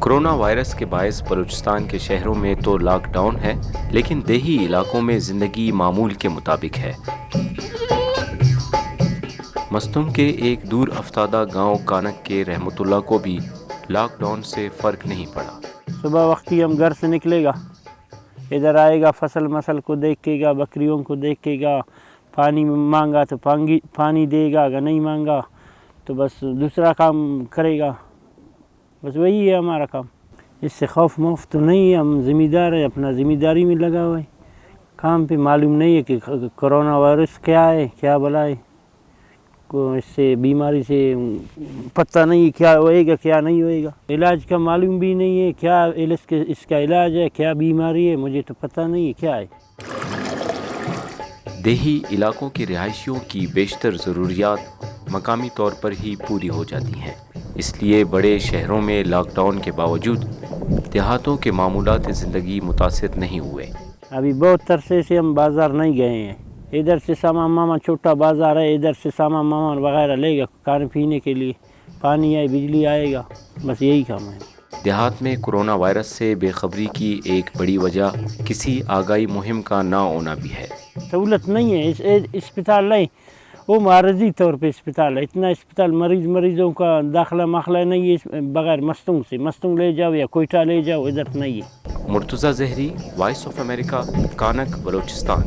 Corona virus کے باعث بلوچستان کے شہروں میں تو لاک ڈاؤن ہے، لیکن دیہی علاقوں میں زندگی معمول کے مطابق ہے۔ مستونگ کے ایک دور افتادہ گاؤں کانک کے رحمت اللہ کو بھی لاک ڈاؤن سے فرق نہیں پڑا۔ صبح وقتی ہم گھر سے نکلے گا، ادھر آئے گا، فصل کو دیکھے گا، بکریوں کو دیکھے گا، پانی مانگا تو پانی دے گا، اگر نہیں مانگا تو بس دوسرا کام کرے گا، بس وہی ہے ہمارا کام۔ اس سے خوف موف تو نہیں ہے، ہم ذمہ دار ہیں، اپنا ذمہ داری میں لگا ہوا ہے کام پہ۔ معلوم نہیں ہے کہ کرونا وائرس کیا ہے، کیا بلا ہے، اس سے بیماری سے پتہ نہیں کیا ہوئے گا کیا نہیں ہوئے گا، علاج کا معلوم بھی نہیں ہے، کیا اس کا علاج ہے، کیا بیماری ہے، مجھے تو پتہ نہیں ہے کیا ہے۔ دیہی علاقوں کے رہائشیوں کی بیشتر ضروریات مقامی طور پر ہی پوری ہو جاتی ہیں، اس لیے بڑے شہروں میں لاک ڈاؤن کے باوجود دیہاتوں کے معمولات زندگی متاثر نہیں ہوئے۔ ابھی بہت عرصے سے ہم بازار نہیں گئے ہیں، ادھر سے سامان ماما چھوٹا بازار ہے، ادھر سے سامان ماما وغیرہ لے گا کھانے پینے کے لیے، پانی ہے، بجلی آئے گا، بس یہی کام ہے۔ دیہات میں کورونا وائرس سے بے خبری کی ایک بڑی وجہ کسی آگاہی مہم کا نہ ہونا بھی ہے۔ سہولت نہیں ہے، اسپتال نہیں، وہ معرضی طور پہ اسپتال ہے، اتنا اسپتال مریضوں کا داخلہ ماخلہ نہیں ہے بغیر مستونگ لے جاؤ یا کوئٹہ لے جاؤ، ادھر نہیں ہے۔ مرتضی زہری، وائس آف امریکہ، کانک، بلوچستان۔